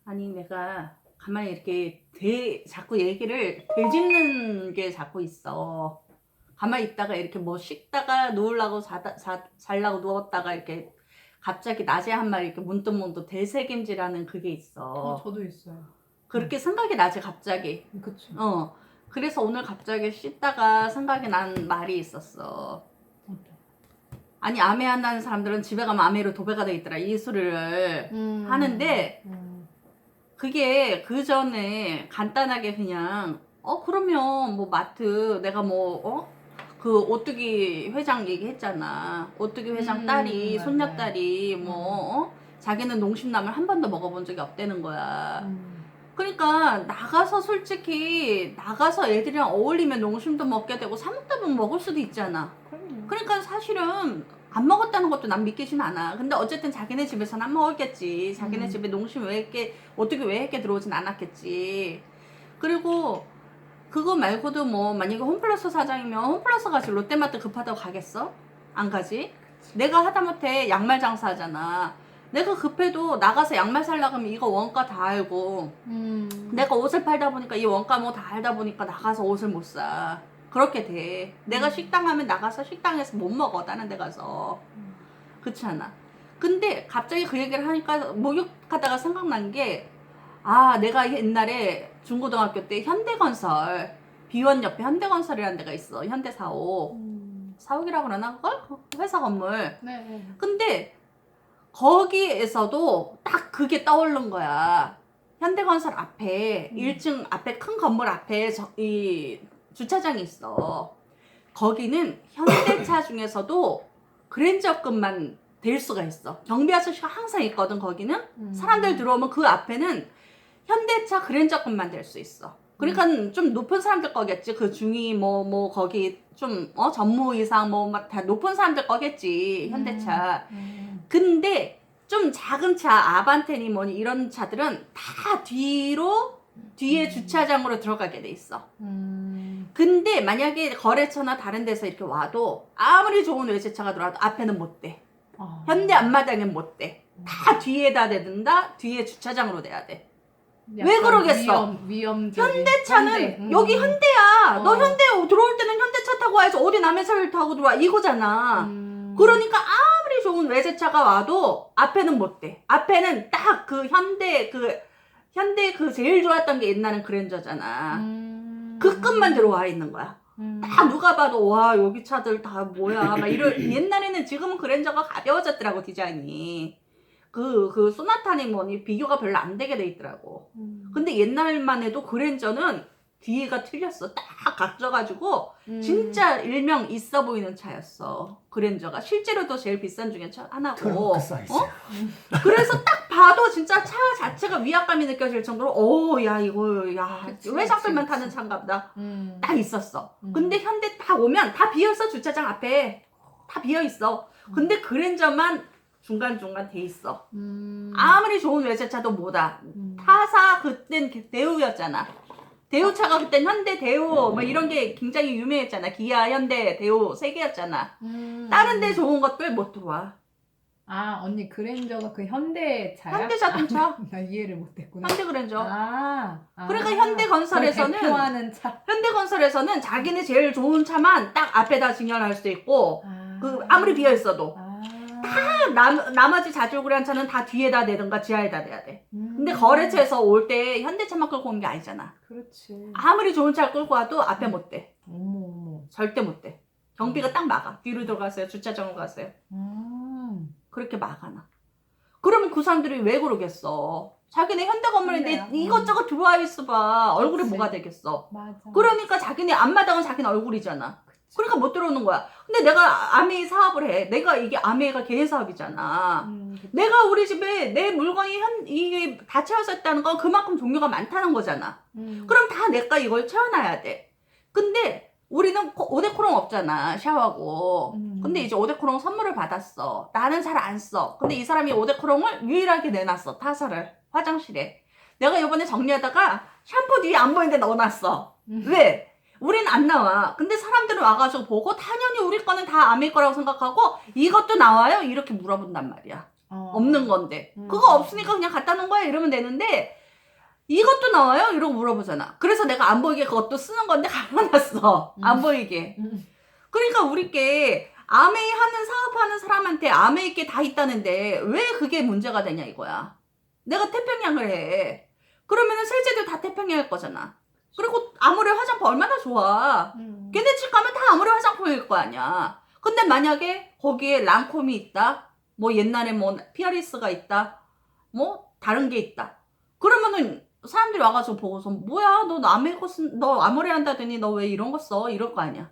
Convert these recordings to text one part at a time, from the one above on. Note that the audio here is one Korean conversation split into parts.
아니 내가 가만히 이렇게 자꾸 얘기를 되짚는 게 자꾸 있어. 가만히 있다가 이렇게 뭐 씻다가 누우려고 자려고 누웠다가 이렇게 갑자기 낮에 한 말 이렇게 문득문득 되새김질하는 그게 있어. 저도 있어요. 그렇게 생각이 나지 갑자기. 그쵸. 그래서 오늘 갑자기 씻다가 생각이 난 말이 있었어. 아니 암에 한다는 사람들은 집에 가면 암에로 도배가 돼 있더라 이 소리를 하는데 그게 그 전에 간단하게 그냥 그러면 뭐 마트 내가 그 오뚜기 회장 얘기했잖아. 오뚜기 회장 딸이 맞아요. 손녀딸이 자기는 농심라면 한 번도 먹어본 적이 없다는 거야. 그러니까 나가서 솔직히 나가서 애들이랑 어울리면 농심도 먹게 되고 사 먹다 보면 먹을 수도 있잖아. 그러니까 사실은 안 먹었다는 것도 난 믿기진 않아. 근데 어쨌든 자기네 집에서는 안 먹었겠지. 자기네 집에 농심 왜 이렇게 어떻게 왜 이렇게 들어오진 않았겠지. 그리고 그거 말고도 뭐 만약에 홈플러스 사장이면 홈플러스 가지 롯데마트 급하다고 가겠어? 안 가지? 내가 하다못해 양말 장사하잖아. 내가 급해도 나가서 양말 살려고 하면 이거 원가 다 알고 내가 옷을 팔다 보니까 이 원가 뭐 다 알다 보니까 나가서 옷을 못 사. 그렇게 돼. 내가 식당 하면 나가서 식당에서 못 먹어 다른 데 가서. 그렇지 않아? 근데 갑자기 그 얘기를 하니까 목욕하다가 생각난 게 내가 옛날에 중고등학교 때 현대건설 비원 옆에 현대건설이라는 데가 있어. 현대사옥. 사옥이라고 그러나 그걸? 회사 건물. 네. 근데 거기에서도 딱 그게 떠오른 거야. 현대건설 앞에 1층 앞에 큰 건물 앞에 이 주차장이 있어. 거기는 현대차 중에서도 그랜저급만 될 수가 있어. 경비 아저씨가 항상 있거든. 거기는 사람들 들어오면 그 앞에는 현대차 그랜저급만 될 수 있어. 그러니까 좀 높은 사람들 거겠지. 그 중위 거기 좀 전무 이상 막 다 높은 사람들 거겠지. 현대차. 근데 좀 작은 차 아반떼니 뭐니 이런 차들은 다 뒤에 주차장으로 들어가게 돼 있어. 근데 만약에 거래처나 다른 데서 이렇게 와도 아무리 좋은 외제차가 들어와도 앞에는 못 돼. 현대 앞마당엔 못 돼. 다 뒤에다 대든다. 뒤에 주차장으로 돼야 돼. 왜 그러겠어? 현대차는 여기 현대야. 너 현대 들어올 때는 현대차 타고 와야지. 어디 남의 차를 타고 들어와 이거잖아. 그러니까 아무리 좋은 외제차가 와도 앞에는 못 돼. 앞에는 딱 그 현대 그 제일 좋았던 게 옛날엔 그랜저잖아. 그 끝만 들어와 있는 거야. 다 누가 봐도 와 여기 차들 다 뭐야 막 옛날에는 지금은 그랜저가 가벼워졌더라고 디자인이. 그 소나타니 뭐니 비교가 별로 안 되게 돼 있더라고. 근데 옛날만 해도 그랜저는 뒤가 틀렸어. 딱 각져가지고 진짜 일명 있어 보이는 차였어. 그랜저가 실제로도 제일 비싼 중에 하나고. 트렁크 사이즈. 그래서 딱 봐도 진짜 차 자체가 위압감이 느껴질 정도로 야 회장들만 타는 차인가 보다. 딱 있었어. 근데 현대 딱 오면 다 비어있어. 주차장 앞에 다 비어있어. 근데 그랜저만 중간중간 돼 있어. 아무리 좋은 외제차도 뭐다. 타사 그땐 대우였잖아. 대우차가 그땐 현대 대우 뭐 이런 게 굉장히 유명했잖아. 기아, 현대, 대우 세 개였잖아. 다른 데 좋은 것들 못 들어와. 언니 그랜저가 그 현대차야? 현대 자동차. 나 이해를 못했구나. 현대 그랜저. 그러니까 그걸 현대건설에서는 대표하는 차. 현대건설에서는 자기네 제일 좋은 차만 딱 앞에다 증여할 수 있고 아무리 비어 있어도 나머지 자주구리한 차는 다 뒤에다 내든가 지하에다 내야 돼. 근데 거래처에서 올 때 현대차만 끌고 온 게 아니잖아. 그렇지. 아무리 좋은 차를 끌고 와도 앞에 못 돼. 어머. 절대 못 돼. 경비가 딱 막아. 뒤로 들어가세요. 주차장으로 가세요. 그렇게 막아놔. 그러면 그 사람들이 왜 그러겠어? 자기네 현대 건물인데 이것저것 들어와 있어 봐. 얼굴이 뭐가 되겠어? 맞아. 그러니까 자기네 앞마당은 자기네 얼굴이잖아. 그러니까 못 들어오는 거야. 근데 내가 아메이 사업을 해. 이게 아메이가 개인 사업이잖아. 내가 우리 집에 내 물건이 이게 다 채워져 있다는 건 그만큼 종류가 많다는 거잖아. 그럼 다 내가 이걸 채워놔야 돼. 근데 우리는 오데코롱 없잖아. 샤워하고. 근데 이제 오데코롱 선물을 받았어. 나는 잘 안 써. 근데 이 사람이 오데코롱을 유일하게 내놨어. 타사를. 화장실에. 내가 이번에 정리하다가 샴푸 뒤에 안 보이는데 넣어놨어. 왜? 우린 안 나와. 근데 사람들은 와가지고 보고 당연히 우리 거는 다 아메이 거라고 생각하고 이것도 나와요? 이렇게 물어본단 말이야. 없는 건데 그거 없으니까 그냥 갖다 놓은 거야 이러면 되는데 이것도 나와요? 이러고 물어보잖아. 그래서 내가 안 보이게 그것도 쓰는 건데 가려놨어. 안 보이게. 그러니까 우리께 아메이 하는 사업하는 사람한테 아메이 게 다 있다는데 왜 그게 문제가 되냐 이거야. 내가 태평양을 해. 그러면은 세제도 다 태평양일 거잖아. 그리고 아모레 화장품 얼마나 좋아. 걔네 집 가면 다 아모레 화장품일 거 아니야. 근데 만약에 거기에 랑콤이 있다. 뭐 옛날에 뭐 피어리스가 있다. 뭐 다른 게 있다. 그러면은 사람들이 와가지고 보고서 뭐야 너 아모레 한다더니 너 왜 이런 거 써? 이럴 거 아니야.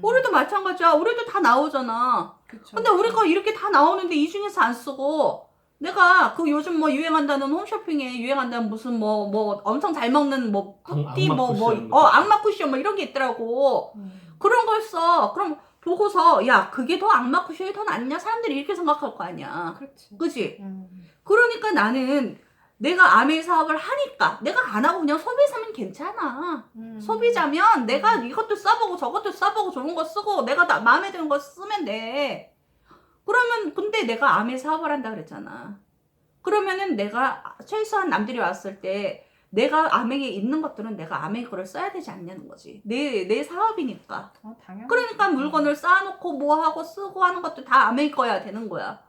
우리도 마찬가지야. 우리도 다 나오잖아. 그쵸. 근데 우리가 이렇게 다 나오는데 이 중에서 안 쓰고 내가 그 요즘 뭐 유행한다는 홈쇼핑에 유행한다는 무슨 뭐 엄청 잘 먹는 뭐 뿌띠 악마 쿠션 뭐 이런 게 있더라고. 그런 걸 써. 그럼 보고서 야 그게 더 악마 쿠션이 더 낫냐? 사람들이 이렇게 생각할 거 아니야. 그렇지. 그치? 그러니까 나는 내가 아메이 사업을 하니까 내가 안 하고 그냥 소비자면 괜찮아. 소비자면 내가 이것도 써보고 저것도 써보고 좋은 거 쓰고 내가 다 마음에 드는 거 쓰면 돼. 그러면 근데 내가 아메이 사업을 한다 그랬잖아. 그러면은 내가 최소한 남들이 왔을 때 내가 아메이에 있는 것들은 내가 아메이 거를 써야 되지 않냐는 거지. 내 사업이니까. 당연히. 그러니까 물건을 쌓아놓고 뭐 하고 쓰고 하는 것도 다 아메이 거야 되는 거야.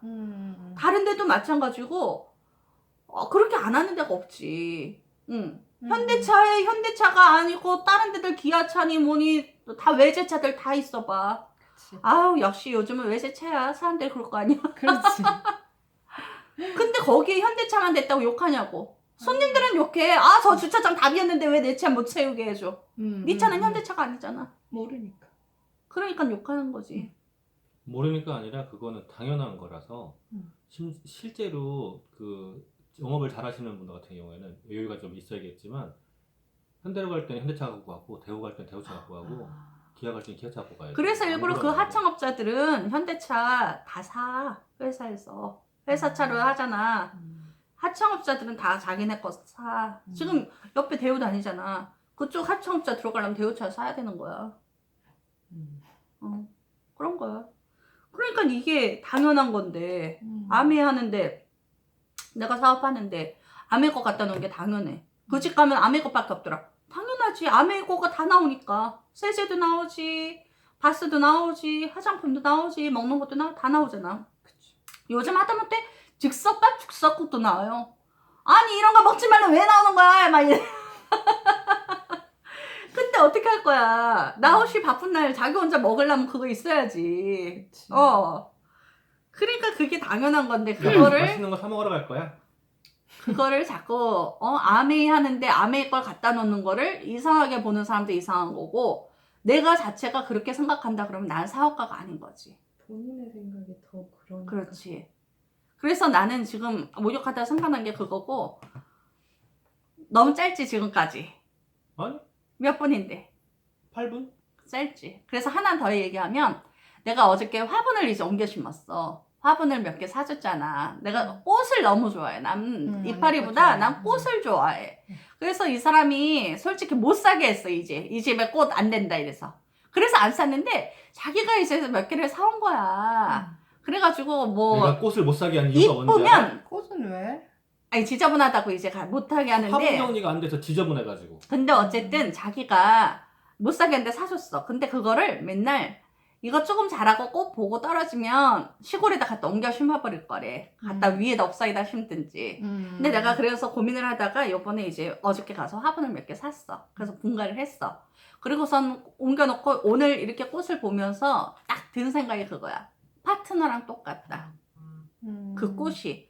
다른 데도 마찬가지고 그렇게 안 하는 데가 없지. 현대차에 현대차가 아니고 다른 데들 기아차니 뭐니 다 외제차들 다 있어봐. 그치. 아우 역시 요즘은 외제차야. 사람들이 그럴 거 아니야. 그렇지. 근데 거기에 현대차만 됐다고 욕하냐고. 손님들은 욕해. 저 주차장 다 비었는데 왜 내 차 못 채우게 해줘. 네 차는 현대차가 아니잖아. 모르니까. 그러니까 욕하는 거지. 모르니까 아니라 그거는 당연한 거라서 실제로 그 영업을 잘 하시는 분들 같은 경우에는 여유가 좀 있어야겠지만 현대로 갈 때는 현대차 갖고 가고 대구 갈 때는 대구차 갖고 가고 기아 갈 때는 기아차 갖고 가야지. 그래서 일부러 그 그러는데. 하청업자들은 현대차 다 사. 회사에서. 회사 차로 하잖아. 하청업자들은 다 자기네 거 사. 지금 옆에 대우 다니잖아. 그쪽 하청업자 들어가려면 대우차 사야 되는 거야. 그런 거야. 그러니까 이게 당연한 건데 아메 하는데 내가 사업하는데 아메 거 갖다 놓은 게 당연해. 그 집 가면 아메 거밖에 없더라. 당연하지. 아메 거가 다 나오니까. 세제도 나오지. 바스도 나오지. 화장품도 나오지. 먹는 것도 다 나오잖아. 그치. 요즘 하다못해 즉석밥 죽석국도 나와요. 아니 이런 거 먹지 말라 왜 나오는 거야? 막 이래. 근데 어떻게 할 거야? 나 없이 바쁜 날 자기 혼자 먹으려면 그거 있어야지. 그치. 그러니까 그게 당연한 건데 그거를 맛있는 거 사 먹으러 갈 거야? 자꾸 아메이 하는데 아메이 걸 갖다 놓는 거를 이상하게 보는 사람도 이상한 거고 내가 자체가 그렇게 생각한다 그러면 난 사업가가 아닌 거지. 본인의 생각이 더 그러니까. 그렇지. 그래서 나는 지금 목욕하다 생각난 게 그거고 너무 짧지 지금까지. 아니 몇 분인데 8분? 짧지. 그래서 하나 더 얘기하면 내가 어저께 화분을 이제 옮겨 심었어. 화분을 몇 개 사줬잖아. 내가 꽃을 너무 좋아해. 난 이파리보다 난 꽃을 좋아해. 그래서 이 사람이 솔직히 못 사게 했어. 이제 이 집에 꽃 안 된다 이래서. 그래서 안 샀는데 자기가 이제 몇 개를 사온 거야. 그래가지고 뭐 내가 꽃을 못 사게 한 이유가 뭔지 알아? 이쁘면 꽃은 왜? 아니 지저분하다고 이제 못하게 화분 하는데 정리가 안 돼서 지저분해가지고. 근데 어쨌든 자기가 못 사게 했는데 사줬어. 근데 그거를 맨날 이거 조금 자라고 꽃 보고 떨어지면 시골에다 갖다 옮겨 심어버릴 거래. 갖다 위에다 옥상에다 심든지. 근데 내가 그래서 고민을 하다가 요번에 이제 어저께 가서 화분을 몇 개 샀어. 그래서 분갈이를 했어. 그리고선 옮겨놓고 오늘 이렇게 꽃을 보면서 딱 든 생각이 그거야. 파트너랑 똑같다. 그 꽃이.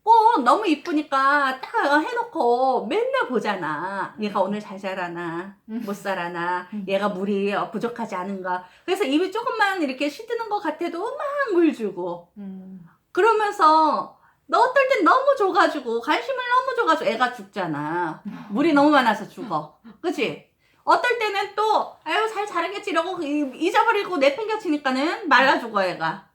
꽃 너무 이쁘니까 딱 해놓고 맨날 보잖아. 얘가 오늘 잘 자라나 못 자라나 얘가 물이 부족하지 않은가. 그래서 입이 조금만 이렇게 시드는 것 같아도 막 물 주고 그러면서 너 어떨 땐 너무 줘가지고 관심을 너무 줘가지고 애가 죽잖아. 물이 너무 많아서 죽어. 그치? 어떨 때는 또 아유 잘 자라겠지 이러고 잊어버리고 내팽겨치니까는 말라 죽어 애가.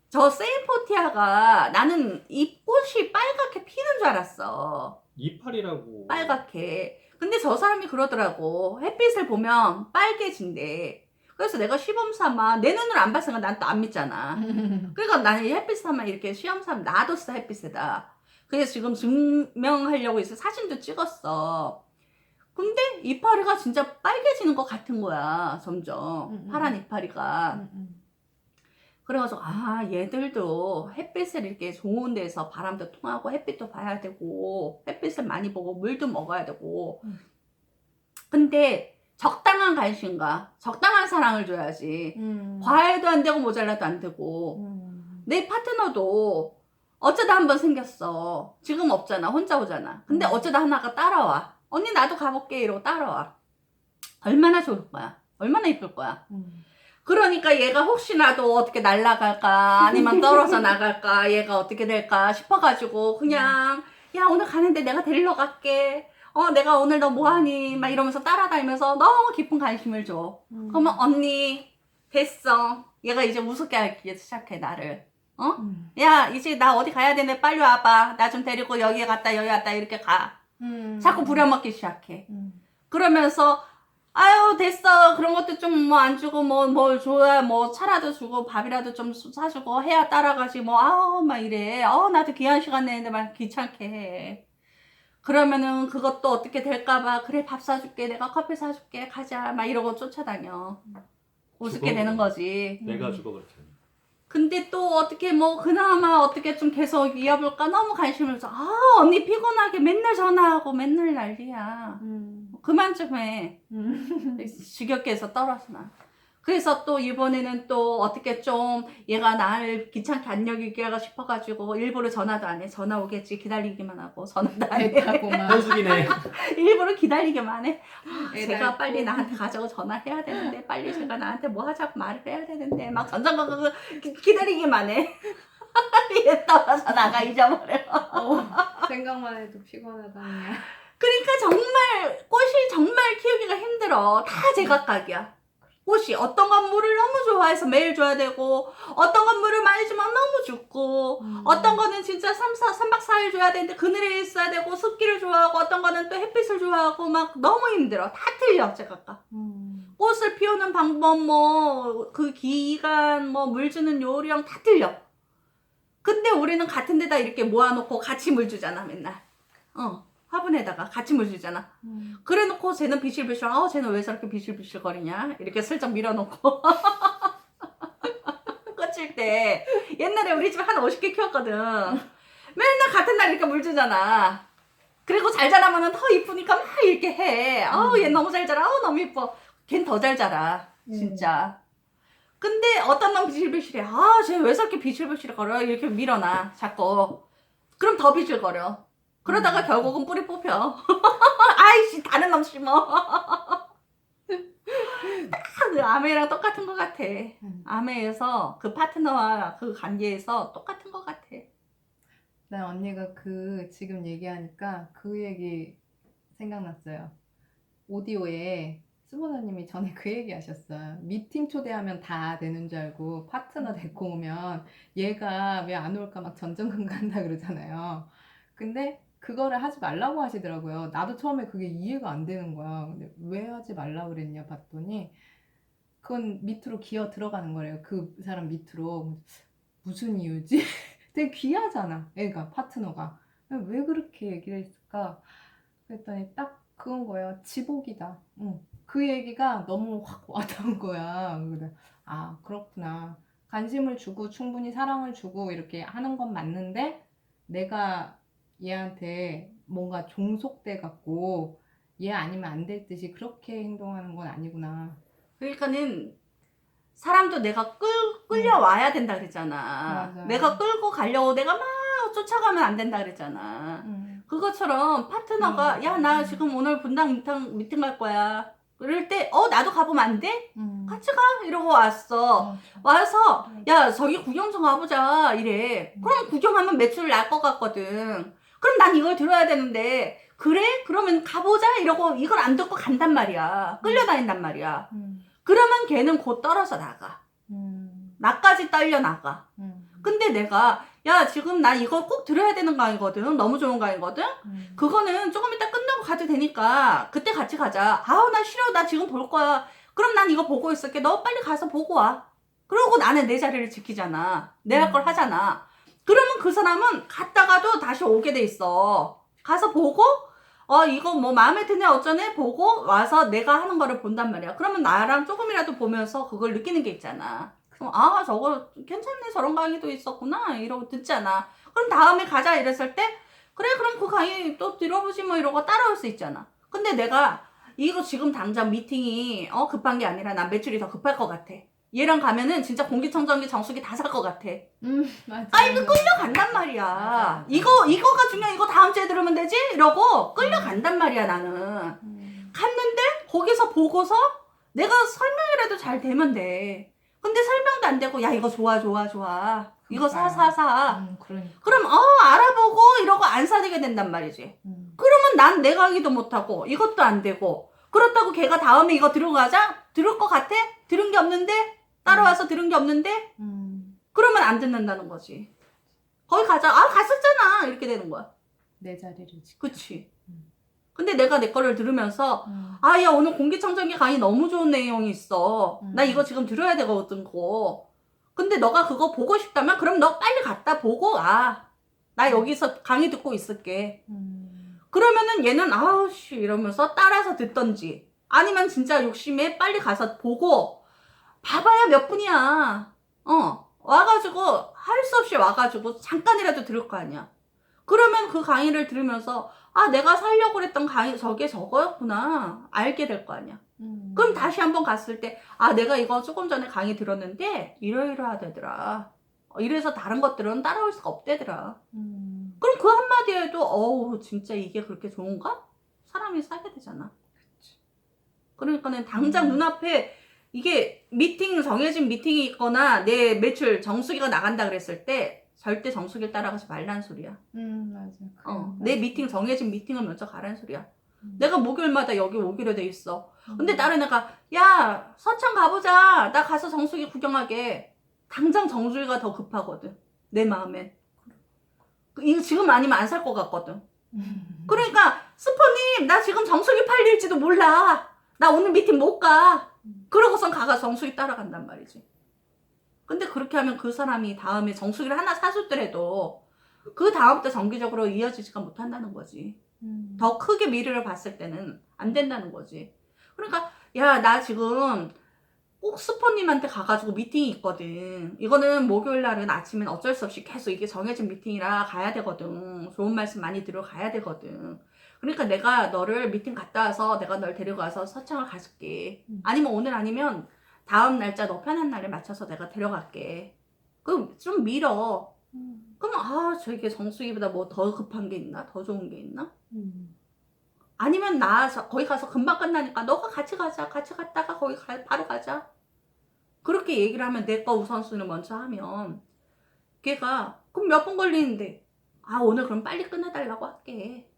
저 세이포티아가 나는 이 꽃이 빨갛게 피는 줄 알았어. 이파리라고. 빨갛게. 근데 저 사람이 그러더라고. 햇빛을 보면 빨개진대. 그래서 내가 시범 삼아 내 눈으로 안 봤으니까 난 또 안 믿잖아. 그러니까 나는 이 햇빛 삼아 이렇게 시험 삼아 놔뒀어 햇빛에다. 그래서 지금 증명하려고 해서 사진도 찍었어. 근데 이파리가 진짜 빨개지는 것 같은 거야 점점 파란 이파리가. 그래가지고 아 얘들도 햇빛을 이렇게 좋은 데서 바람도 통하고 햇빛도 봐야 되고 햇빛을 많이 보고 물도 먹어야 되고 근데 적당한 관심과 적당한 사랑을 줘야지. 과해도 안 되고 모자라도 안 되고 내 파트너도 어쩌다 한번 생겼어. 지금 없잖아. 혼자 오잖아. 근데 어쩌다 하나가 따라와. 언니 나도 가볼게 이러고 따라와. 얼마나 좋을 거야. 얼마나 이쁠 거야. 그러니까 얘가 혹시라도 어떻게 날아갈까 아니면 떨어져 나갈까 얘가 어떻게 될까 싶어가지고 그냥 야 오늘 가는데 내가 데리러 갈게. 내가 오늘 너 뭐하니 막 이러면서 따라다니면서 너무 깊은 관심을 줘. 그러면 언니 됐어. 얘가 이제 우습게 하기 시작해 나를. 야 이제 나 어디 가야 되는데 빨리 와봐. 나 좀 데리고 여기 갔다 여기 갔다 이렇게 가. 자꾸 부려먹기 시작해. 그러면서 아유 됐어. 그런 것도 좀 뭐 안 주고 뭘 줘야 뭐 차라도 주고 밥이라도 좀 사주고 해야 따라가지 뭐 아우 막 이래. 나도 귀한 시간 내는데 막 귀찮게 해. 그러면은 그것도 어떻게 될까봐 그래 밥 사줄게 내가 커피 사줄게 가자 막 이러고 쫓아다녀. 우습게 되는 거지. 내가 죽어 그렇게. 근데 또 어떻게 뭐 그나마 어떻게 좀 계속 이어볼까 너무 관심을 줘. 언니 피곤하게 맨날 전화하고 맨날 난리야. 그만 좀 해. 지겹게 해서 떨어져 나. 그래서 또 이번에는 또 어떻게 좀 얘가 나를 귀찮게 안 여기게 하고 싶어가지고 일부러 전화도 안 해. 전화 오겠지 기다리기만 하고 전화도 안 해. 현숙이네. 일부러 기다리기만 해. 제가 낳고. 빨리 나한테 가자고 전화해야 되는데 빨리 제가 나한테 뭐 하자고 말을 해야 되는데 막 전전긍긍 기다리기만 해. 얘 떨어져 나가 잊어버려. 생각만 해도 피곤하다니야. 그러니까 정말 꽃이 정말 키우기가 힘들어. 다 제각각이야. 꽃이 어떤 건 물을 너무 좋아해서 매일 줘야 되고 어떤 건 물을 많이 주면 너무 죽고 어떤 거는 진짜 3박 4일 줘야 되는데 그늘에 있어야 되고 습기를 좋아하고 어떤 거는 또 햇빛을 좋아하고 막 너무 힘들어. 다 틀려 제각각. 꽃을 피우는 방법 뭐 그 기간 뭐 물 주는 요령 다 틀려. 근데 우리는 같은 데다 이렇게 모아놓고 같이 물 주잖아 맨날. 화분에다가 같이 물 주잖아. 그래 놓고 쟤는 비실비실 쟤는 왜 저렇게 비실비실 거리냐 이렇게 슬쩍 밀어놓고 끝일 때 옛날에 우리 집에 한 50개 키웠거든. 맨날 같은 날 이렇게 물 주잖아. 그리고 잘 자라면 더 이쁘니까 막 이렇게 해. 얘 너무 잘 자라. 너무 이뻐. 걘 더 잘 자라 진짜. 근데 어떤 놈 비실비실해. 쟤 왜 저렇게 비실비실 거려 이렇게 밀어놔 자꾸. 그럼 더 비실거려. 그러다가 결국은 뿌리 뽑혀. 아이씨 다른 놈 심어. 딱 그 아메랑 똑같은 것 같아. 아메에서 그 파트너와 그 관계에서 똑같은 것 같아. 난 언니가 지금 얘기하니까 그 얘기 생각났어요. 오디오에 수보사님이 전에 그 얘기 하셨어요. 미팅 초대하면 다 되는 줄 알고 파트너 데리고 오면 얘가 왜 안 올까 막 전전긍긍한다 그러잖아요. 근데 그거를 하지 말라고 하시더라고요. 나도 처음에 그게 이해가 안 되는 거야. 근데 왜 하지 말라 그랬냐 봤더니 그건 밑으로 기어 들어가는 거래요. 그 사람 밑으로. 무슨 이유지? 되게 귀하잖아. 애가 파트너가. 왜 그렇게 얘기를 했을까? 그랬더니 딱 그건 거예요. 지복이다. 그 얘기가 너무 확 와닿은 거야. 그래. 그렇구나. 관심을 주고 충분히 사랑을 주고 이렇게 하는 건 맞는데 내가 얘한테 뭔가 종속돼 갖고 얘 아니면 안 될 듯이 그렇게 행동하는 건 아니구나. 그러니까는 사람도 내가 끌려와야 된다 그랬잖아. 맞아. 내가 끌고 가려고 내가 막 쫓아가면 안 된다 그랬잖아. 그것처럼 파트너가 야 나 지금 오늘 분당 미팅 갈 거야. 그럴 때 나도 가보면 안 돼? 같이 가 이러고 왔어. 와서 야 저기 구경 좀 가보자 이래. 그럼 구경하면 매출 날 것 같거든. 그럼 난 이걸 들어야 되는데 그래? 그러면 가보자 이러고 이걸 안 듣고 간단 말이야. 끌려다닌단 말이야. 그러면 걔는 곧 떨어져 나가. 나까지 떨려 나가. 근데 내가 야 지금 나 이거 꼭 들어야 되는 강의거든. 너무 좋은 강의거든. 그거는 조금 이따 끝나고 가도 되니까 그때 같이 가자. 나 싫어. 나 지금 볼 거야. 그럼 난 이거 보고 있을게. 너 빨리 가서 보고 와. 그러고 나는 내 자리를 지키잖아. 내 할 걸 하잖아. 그러면 그 사람은 갔다가도 다시 오게 돼 있어. 가서 보고 이거 뭐 마음에 드네 어쩌네 보고 와서 내가 하는 거를 본단 말이야. 그러면 나랑 조금이라도 보면서 그걸 느끼는 게 있잖아. 아 저거 괜찮네 저런 강의도 있었구나 이러고 듣잖아. 그럼 다음에 가자 이랬을 때 그래 그럼 그 강의 또 들어보지 뭐 이러고 따라올 수 있잖아. 근데 내가 이거 지금 당장 미팅이 급한 게 아니라 난 매출이 더 급할 것 같아. 얘랑 가면은 진짜 공기청정기 정수기 다 살 것 같아. 맞아. 이거 끌려간단 말이야. 맞아. 이거가 중요해. 이거 다음 주에 들으면 되지? 이러고 끌려간단 말이야 나는. 갔는데 거기서 보고서 내가 설명이라도 잘 되면 돼. 근데 설명도 안 되고 야 이거 좋아 이거 사. 그러니까. 그럼 알아보고 이러고 안 사게 된단 말이지. 그러면 난 내 강의도 못하고 이것도 안 되고 그렇다고 걔가 다음에 이거 들어가자? 들을 것 같아? 들은 게 없는데? 따라와서 들은 게 없는데? 그러면 안 듣는다는 거지. 거기 가자. 갔었잖아. 이렇게 되는 거야. 내 자리를 지켜. 그치. 근데 내가 내 거를 들으면서 야 오늘 공기청정기 강의 너무 좋은 내용이 있어. 나 이거 지금 들어야 되거든 거. 근데 너가 그거 보고 싶다면 그럼 너 빨리 갔다 보고 와. 나 여기서 강의 듣고 있을게. 그러면은 얘는 아우씨 이러면서 따라서 듣던지 아니면 진짜 욕심에 빨리 가서 보고 봐봐야 몇 분이야. 와가지고 할 수 없이 와가지고 잠깐이라도 들을 거 아니야. 그러면 그 강의를 들으면서 내가 살려고 그랬던 강의 저게 저거였구나 알게 될 거 아니야. 그럼 다시 한번 갔을 때 내가 이거 조금 전에 강의 들었는데 이러이러하대더라. 이래서 다른 것들은 따라올 수가 없대더라. 그럼 그 한마디에도 어우 진짜 이게 그렇게 좋은가? 사람이 사게 되잖아. 그러니까는 당장 눈앞에 이게 정해진 미팅이 있거나 내 매출 정수기가 나간다 그랬을 때 절대 정수기를 따라가지 말란 소리야. 맞아. 내 미팅 정해진 미팅을 먼저 가란 소리야. 내가 목요일마다 여기 오기로 돼 있어. 근데 다른 애가 야 서창 가보자. 나 가서 정수기 구경하게. 당장 정수기가 더 급하거든. 내 마음엔. 이거 지금 아니면 안 살 것 같거든. 그러니까 스포님 나 지금 정수기 팔릴지도 몰라. 나 오늘 미팅 못 가. 그러고선 가가 정수기 따라간단 말이지. 근데 그렇게 하면 그 사람이 다음에 정수기를 하나 사줬더라도 그 다음부터 정기적으로 이어지지가 못한다는 거지. 더 크게 미래를 봤을 때는 안 된다는 거지. 그러니까 야 나 지금 꼭 스포님한테 가가지고 미팅이 있거든. 이거는 목요일 날은 아침엔 어쩔 수 없이 계속 이게 정해진 미팅이라 가야 되거든. 좋은 말씀 많이 들어가야 되거든. 그러니까 내가 너를 미팅 갔다 와서 내가 널 데려가서 서창을 가줄게. 아니면 오늘 아니면 다음 날짜 너 편한 날에 맞춰서 내가 데려갈게. 그럼 좀 밀어. 그럼 저게 정수기보다 뭐 더 급한 게 있나? 더 좋은 게 있나? 아니면 거기 가서 금방 끝나니까 너가 같이 가자. 같이 갔다가 거기 바로 가자. 그렇게 얘기를 하면 내 거 우선순위를 먼저 하면 걔가 그럼 몇 분 걸리는데 오늘 그럼 빨리 끝내달라고 할게.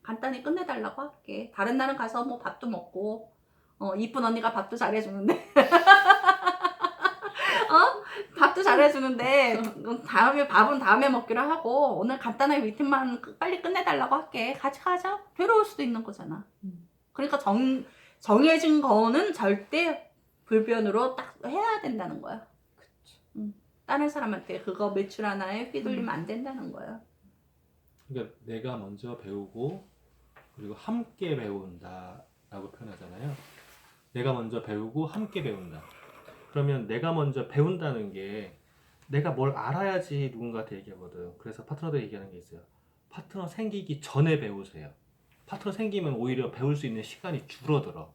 간단히 끝내달라고 할게. 다른 날은 가서 뭐 밥도 먹고 이쁜 언니가 밥도 잘해주는데 밥도 잘해주는데 밥은 다음에 먹기로 하고 오늘 간단하게 미팅만 빨리 끝내달라고 할게. 같이 가자. 괴로울 수도 있는 거잖아. 그러니까 정해진 거는 절대 불변으로 딱 해야 된다는 거야. 다른 사람한테 그거 매출 하나에 휘둘리면 안 된다는 거야. 그러니까 내가 먼저 배우고 그리고 함께 배운다라고 표현하잖아요. 내가 먼저 배우고 함께 배운다. 그러면 내가 먼저 배운다는 게 내가 뭘 알아야지 누군가한테 얘기하거든. 그래서 파트너들 얘기하는 게 있어요. 파트너 생기기 전에 배우세요. 파트너 생기면 오히려 배울 수 있는 시간이 줄어들어.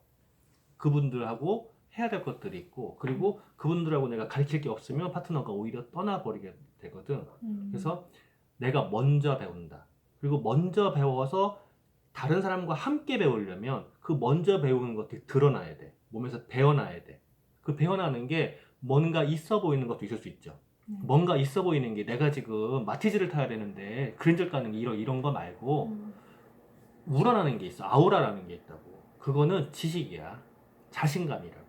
그분들하고 해야 될 것들이 있고 그리고 그분들하고 내가 가르칠 게 없으면 파트너가 오히려 떠나버리게 되거든. 그래서 내가 먼저 배운다. 그리고 먼저 배워서 다른 사람과 함께 배우려면 그 먼저 배우는 것들이 드러나야 돼. 몸에서 배어나야 돼. 그 배어나는 게 뭔가 있어 보이는 것도 있을 수 있죠. 뭔가 있어 보이는 게 내가 지금 마티즈를 타야 되는데 그린젤 가는 게 이런 거 말고 우러나는 게 있어. 아우라라는 게 있다고. 그거는 지식이야. 자신감이라고.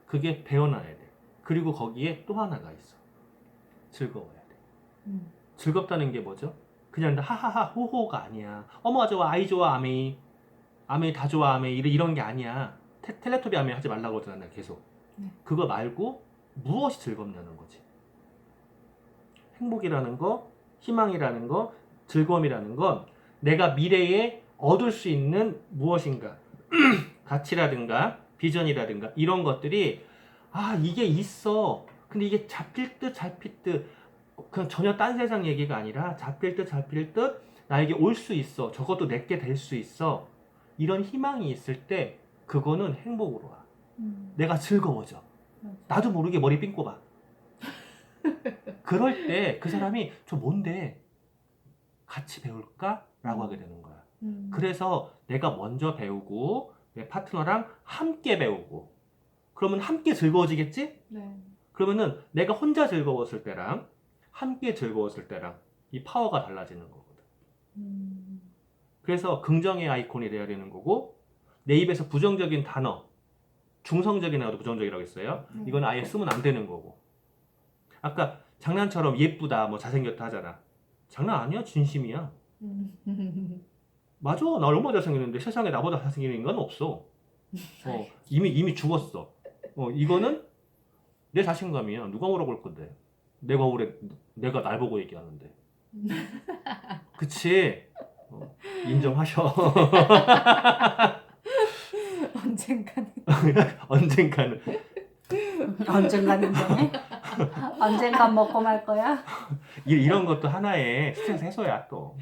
그게 배어나야 돼. 그리고 거기에 또 하나가 있어. 즐거워야 돼. 즐겁다는 게 뭐죠? 그냥 하하하 호호가 아니야. 어머 좋아 아이 좋아 아메이 다 좋아 아메이 이런 게 아니야. 텔레토비 하면 하지 말라고 그러잖아요. 계속. 네. 그거 말고 무엇이 즐겁냐는 거지. 행복이라는 거, 희망이라는 거, 즐거움이라는 건 내가 미래에 얻을 수 있는 무엇인가 가치라든가 비전이라든가 이런 것들이 이게 있어. 근데 이게 잡힐 듯 잡힐 듯 그냥 전혀 딴 세상 얘기가 아니라 잡힐 듯 잡힐 듯 나에게 올 수 있어. 저것도 내게 될 수 있어. 이런 희망이 있을 때 그거는 행복으로 와. 내가 즐거워져. 맞아. 나도 모르게 머리 삥 꼽아. 그럴 때 그 사람이 저 뭔데 같이 배울까? 라고 하게 되는 거야. 그래서 내가 먼저 배우고 내 파트너랑 함께 배우고 그러면 함께 즐거워지겠지? 네. 그러면은 내가 혼자 즐거웠을 때랑 함께 즐거웠을 때랑 이 파워가 달라지는 거거든. 그래서 긍정의 아이콘이 돼야 되는 거고 내 입에서 부정적인 단어 중성적인 단어도 부정적이라고 했어요. 이건 아예 쓰면 안 되는 거고 아까 장난처럼 예쁘다 뭐 잘생겼다 하잖아. 장난 아니야. 진심이야. 맞아. 나 얼마나 잘생겼는데 세상에 나보다 잘생긴 인간은 없어. 이미 죽었어. 이거는 내 자신감이야. 누가 뭐라고 할 건데. 내가 날 보고 얘기하는데. 그치? 인정하셔. 언젠가는. 언젠가는. 언젠가는 정해? 언젠간 먹고 말 거야? 이런 것도 하나의 스트레스 해소야 또.